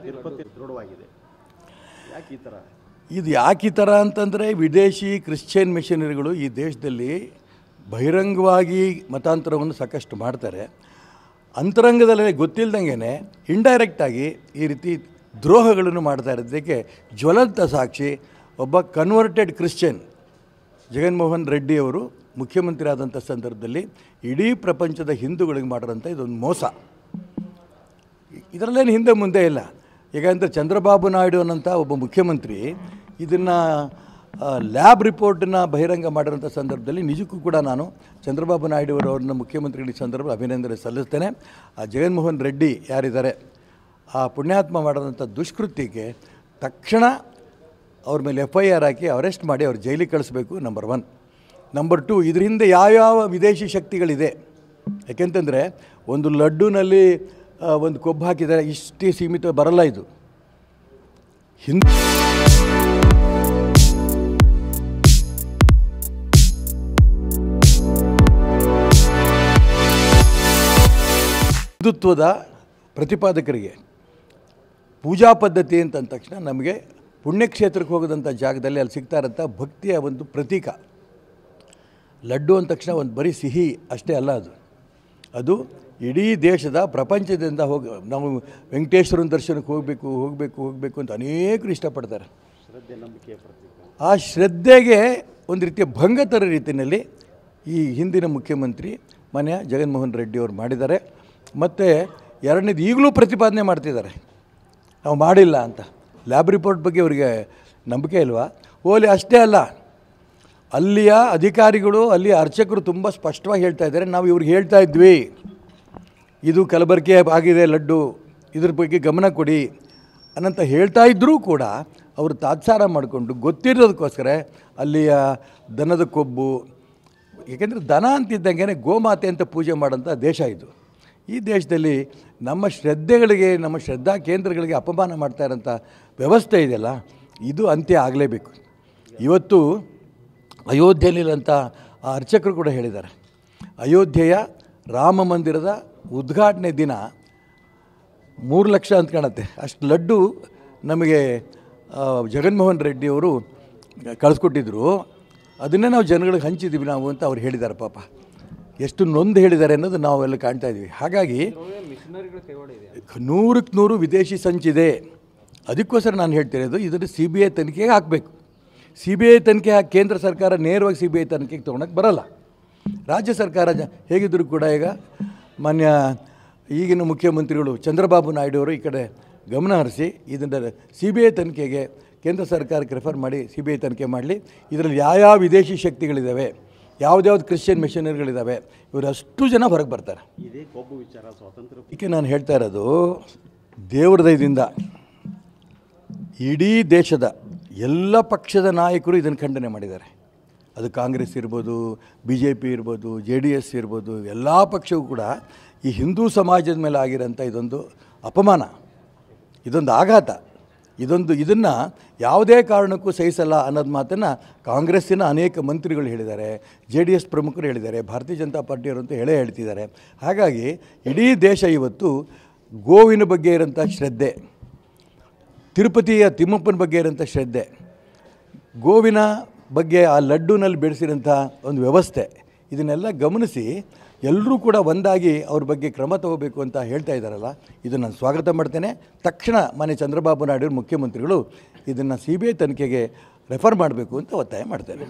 ತಿರುಪತಿ ದೃಢವಾಗಿದೆ. ಯಾಕೆ ಈ ಥರ? ಇದು ಯಾಕೆ ಈ ಥರ ಅಂತಂದರೆ, ವಿದೇಶಿ ಕ್ರಿಶ್ಚಿಯನ್ ಮಿಷನರಿಗಳು ಈ ದೇಶದಲ್ಲಿ ಬಹಿರಂಗವಾಗಿ ಮತಾಂತರವನ್ನು ಸಾಕಷ್ಟು ಮಾಡ್ತಾರೆ. ಅಂತರಂಗದಲ್ಲೇ ಗೊತ್ತಿಲ್ಲದಂಗೆ ಇಂಡೈರೆಕ್ಟಾಗಿ ಈ ರೀತಿ ದ್ರೋಹಗಳನ್ನು ಮಾಡ್ತಾ ಇರೋದಕ್ಕೆ ಜ್ವಲಂತ ಸಾಕ್ಷಿ ಒಬ್ಬ ಕನ್ವರ್ಟೆಡ್ ಕ್ರಿಶ್ಚಿಯನ್ ಜಗನ್ಮೋಹನ್ ರೆಡ್ಡಿ ಅವರು ಮುಖ್ಯಮಂತ್ರಿ ಆದಂಥ ಸಂದರ್ಭದಲ್ಲಿ ಇಡೀ ಪ್ರಪಂಚದ ಹಿಂದೂಗಳಿಗೆ ಮಾಡಿರೋಂಥ ಇದೊಂದು ಮೋಸ. ಇದರಲ್ಲೇನು ಹಿಂದೆ ಮುಂದೆ ಇಲ್ಲ. ಯಾಕಂದರೆ ಚಂದ್ರಬಾಬು ನಾಯ್ಡು ಅನ್ನೋಂಥ ಒಬ್ಬ ಮುಖ್ಯಮಂತ್ರಿ ಇದನ್ನು ಲ್ಯಾಬ್ ರಿಪೋರ್ಟನ್ನು ಬಹಿರಂಗ ಮಾಡಿರೋಂಥ ಸಂದರ್ಭದಲ್ಲಿ ನಿಜಕ್ಕೂ ಕೂಡ ನಾನು ಚಂದ್ರಬಾಬು ನಾಯ್ಡು ಅವರನ್ನ ಮುಖ್ಯಮಂತ್ರಿ ಸಂದರ್ಭ ಅಭಿನಂದನೆ ಸಲ್ಲಿಸ್ತೇನೆ. ಆ ಜಗನ್ಮೋಹನ್ ರೆಡ್ಡಿ ಯಾರಿದ್ದಾರೆ, ಆ ಪುಣ್ಯಾತ್ಮ ಮಾಡಿರೋಂಥ ದುಷ್ಕೃತ್ಯಕ್ಕೆ ತಕ್ಷಣ ಅವ್ರ ಮೇಲೆ FIR ಹಾಕಿ ಅರೆಸ್ಟ್ ಮಾಡಿ ಅವ್ರು ಜೈಲಿಗೆ ಕಳಿಸ್ಬೇಕು. ನಂಬರ್ 1. ನಂಬರ್ 2, ಇದ್ರ ಹಿಂದೆ ಯಾವ್ಯಾವ ವಿದೇಶಿ ಶಕ್ತಿಗಳಿದೆ. ಯಾಕೆಂತಂದರೆ ಒಂದು ಲಡ್ಡುನಲ್ಲಿ ಒಂದು ಕೊಬ್ಬು ಹಾಕಿದರೆ ಇಷ್ಟೇ ಸೀಮಿತ ಬರಲ್ಲ. ಇದು ಹಿಂದುತ್ವದ ಪ್ರತಿಪಾದಕರಿಗೆ ಪೂಜಾ ಪದ್ಧತಿ ಅಂತ ಅಂದ ತಕ್ಷಣ ನಮಗೆ ಪುಣ್ಯಕ್ಷೇತ್ರಕ್ಕೆ ಹೋಗೋದಂಥ ಜಾಗದಲ್ಲಿ ಅಲ್ಲಿ ಸಿಗ್ತಾ ಇರೋಂಥ ಭಕ್ತಿಯ ಒಂದು ಪ್ರತೀಕ. ಲಡ್ಡು ಅಂದ ತಕ್ಷಣ ಒಂದು ಬರೀ ಸಿಹಿ ಅಷ್ಟೇ ಅಲ್ಲ, ಅದು ಇಡೀ ದೇಶದ ಪ್ರಪಂಚದಿಂದ ನಾವು ವೆಂಕಟೇಶ್ವರನ ದರ್ಶನಕ್ಕೆ ಹೋಗಬೇಕು ಅಂತ ಅನೇಕರು ಇಷ್ಟಪಡ್ತಾರೆ. ಆ ಶ್ರದ್ಧೆಗೆ ಒಂದು ರೀತಿಯ ಭಂಗ ತರೋ ರೀತಿಯಲ್ಲಿ ಈ ಹಿಂದಿನ ಮುಖ್ಯಮಂತ್ರಿ ಮಾನ್ಯ ಜಗನ್ಮೋಹನ್ ರೆಡ್ಡಿ ಅವರು ಮಾಡಿದ್ದಾರೆ. ಮತ್ತು ಎರಡನೇದು ಈಗಲೂ ಪ್ರತಿಪಾದನೆ ಮಾಡ್ತಿದ್ದಾರೆ, ನಾವು ಮಾಡಿಲ್ಲ ಅಂತ. ಲ್ಯಾಬ್ ರಿಪೋರ್ಟ್ ಬಗ್ಗೆ ಅವರಿಗೆ ನಂಬಿಕೆ ಇಲ್ವಾ? ಓಲಿ ಅಷ್ಟೇ ಅಲ್ಲ, ಅಲ್ಲಿಯ ಅಧಿಕಾರಿಗಳು ಅಲ್ಲಿಯ ಅರ್ಚಕರು ತುಂಬ ಸ್ಪಷ್ಟವಾಗಿ ಹೇಳ್ತಾ ಇದ್ದಾರೆ, ನಾವು ಇವ್ರಿಗೆ ಹೇಳ್ತಾ ಇದ್ವಿ ಇದು ಕಲಬೆರಕೆ ಆಗಿದೆ ಲಡ್ಡು, ಇದ್ರ ಬಗ್ಗೆ ಗಮನ ಕೊಡಿ ಅನ್ನಂತ ಹೇಳ್ತಾ ಇದ್ದರೂ ಕೂಡ ಅವರು ತಾತ್ಸಾರ ಮಾಡಿಕೊಂಡು ಗೊತ್ತಿರೋದಕ್ಕೋಸ್ಕರ ಅಲ್ಲಿಯ ದನದ ಕೊಬ್ಬು, ಏಕೆಂದರೆ ದನ ಅಂತಿದ್ದಂಗೆ ಗೋಮಾತೆ ಅಂತ ಪೂಜೆ ಮಾಡೋಂಥ ದೇಶ ಇದು. ಈ ದೇಶದಲ್ಲಿ ನಮ್ಮ ಶ್ರದ್ಧೆಗಳಿಗೆ, ನಮ್ಮ ಶ್ರದ್ಧಾ ಕೇಂದ್ರಗಳಿಗೆ ಅಪಮಾನ ಮಾಡ್ತಾ ಇರೋಂಥ ವ್ಯವಸ್ಥೆ ಇದೆಯಲ್ಲ, ಇದು ಅಂತ್ಯ ಆಗಲೇಬೇಕು. ಇವತ್ತು ಅಯೋಧ್ಯೆಯಲ್ಲಿರೋಂಥ ಆ ಅರ್ಚಕರು ಕೂಡ ಹೇಳಿದ್ದಾರೆ, ಅಯೋಧ್ಯೆಯ ರಾಮ ಮಂದಿರದ ಉದ್ಘಾಟನೆ ದಿನ 3 ಲಕ್ಷ ಅಂತ ಕಾಣುತ್ತೆ ಅಷ್ಟು ಲಡ್ಡು ನಮಗೆ ಜಗನ್ಮೋಹನ್ ರೆಡ್ಡಿ ಅವರು ಕಳಿಸ್ಕೊಟ್ಟಿದ್ರು, ಅದನ್ನೇ ನಾವು ಜನಗಳಿಗೆ ಹಂಚಿದ್ದೀವಿ ನಾವು ಅಂತ ಅವ್ರು ಹೇಳಿದ್ದಾರೆ. ಪಾಪ ಎಷ್ಟು ನೊಂದು ಹೇಳಿದ್ದಾರೆ ಅನ್ನೋದು ನಾವೆಲ್ಲ ಕಾಣ್ತಾ ಇದ್ದೀವಿ. ಹಾಗಾಗಿ 100ಕ್ಕೆ 100 ವಿದೇಶಿ ಸಂಚಿದೆ. ಅದಕ್ಕೋಸ್ಕರ ನಾನು ಹೇಳ್ತಿರೋದು, ಇದನ್ನು CBI ತನಿಖೆಗೆ ಹಾಕಬೇಕು. CBI ತನಿಖೆ ಹಾಕಿ ಕೇಂದ್ರ ಸರ್ಕಾರ ನೇರವಾಗಿ CBI ತನಿಖೆಗೆ ತೊಗೊಳಕ್ಕೆ ಬರಲ್ಲ. ರಾಜ್ಯ ಸರ್ಕಾರ ಹೇಗಿದ್ದರೂ ಕೂಡ ಈಗ ಮಾನ್ಯ ಈಗಿನ ಮುಖ್ಯಮಂತ್ರಿಗಳು ಚಂದ್ರಬಾಬು ನಾಯ್ಡು ಅವರು ಈ ಕಡೆ ಗಮನ ಹರಿಸಿ ಇದನ್ನು CBI ತನಿಖೆಗೆ ಕೇಂದ್ರ ಸರ್ಕಾರಕ್ಕೆ ರೆಫರ್ ಮಾಡಿ CBI ತನಿಖೆ ಮಾಡಲಿ. ಇದರಲ್ಲಿ ಯಾವ್ಯಾವ ವಿದೇಶಿ ಶಕ್ತಿಗಳಿದ್ದಾವೆ, ಯಾವುದ್ಯಾವ್ದು ಕ್ರಿಶ್ಚಿಯನ್ ಮಿಷನರಿಗಳಿದ್ದಾವೆ, ಇವರಷ್ಟು ಜನ ಹೊರಗೆ ಬರ್ತಾರೆ. ಇದೇ ಕೊಬ್ಬು ವಿಚಾರ ಸ್ವಾತಂತ್ರ್ಯ ಇದಕ್ಕೆ ನಾನು ಹೇಳ್ತಾ ಇರೋದು, ದೇವರ ದಯದಿಂದ ಇಡೀ ದೇಶದ ಎಲ್ಲ ಪಕ್ಷದ ನಾಯಕರು ಇದನ್ನು ಖಂಡನೆ ಮಾಡಿದ್ದಾರೆ. ಅದು ಕಾಂಗ್ರೆಸ್ ಇರ್ಬೋದು, BJP ಇರ್ಬೋದು, JDS ಇರ್ಬೋದು, ಎಲ್ಲ ಪಕ್ಷವೂ ಕೂಡ ಈ ಹಿಂದೂ ಸಮಾಜದ ಮೇಲೆ ಆಗಿರೋಂಥ ಇದೊಂದು ಅಪಮಾನ, ಇದೊಂದು ಆಘಾತ, ಇದನ್ನು ಯಾವುದೇ ಕಾರಣಕ್ಕೂ ಸಹಿಸಲ್ಲ ಅನ್ನೋದು ಮಾತನ್ನು ಕಾಂಗ್ರೆಸ್ಸಿನ ಅನೇಕ ಮಂತ್ರಿಗಳು ಹೇಳಿದ್ದಾರೆ, JDS ಪ್ರಮುಖರು ಹೇಳಿದ್ದಾರೆ, ಭಾರತೀಯ ಜನತಾ ಪಾರ್ಟಿಯವರು ಅಂತ ಹೇಳ್ತಿದ್ದಾರೆ. ಹಾಗಾಗಿ ಇಡೀ ದೇಶ ಇವತ್ತು ಗೋವಿನ ಬಗ್ಗೆ ಇರೋಂಥ ಶ್ರದ್ಧೆ, ತಿರುಪತಿಯ ತಿಮ್ಮಪ್ಪನ ಬಗ್ಗೆ ಇರೋಂಥ ಶ್ರದ್ಧೆ, ಗೋವಿನ ಬಗ್ಗೆ ಆ ಲಡ್ಡುನಲ್ಲಿ ಬೆಳೆಸಿರೋಂಥ ಒಂದು ವ್ಯವಸ್ಥೆ, ಇದನ್ನೆಲ್ಲ ಗಮನಿಸಿ ಎಲ್ಲರೂ ಕೂಡ ಒಂದಾಗಿ ಅವ್ರ ಬಗ್ಗೆ ಕ್ರಮ ತಗೋಬೇಕು ಅಂತ ಹೇಳ್ತಾ ಇದ್ದಾರಲ್ಲ, ಇದು ನಾನು ಸ್ವಾಗತ ಮಾಡ್ತೇನೆ. ತಕ್ಷಣ ಮಾನ್ಯ ಚಂದ್ರಬಾಬು ನಾಯ್ಡು ಮುಖ್ಯಮಂತ್ರಿಗಳು ಇದನ್ನು CBI ತನಿಖೆಗೆ ರೆಫರ್ ಮಾಡಬೇಕು ಅಂತ ಒತ್ತಾಯ ಮಾಡ್ತೇನೆ.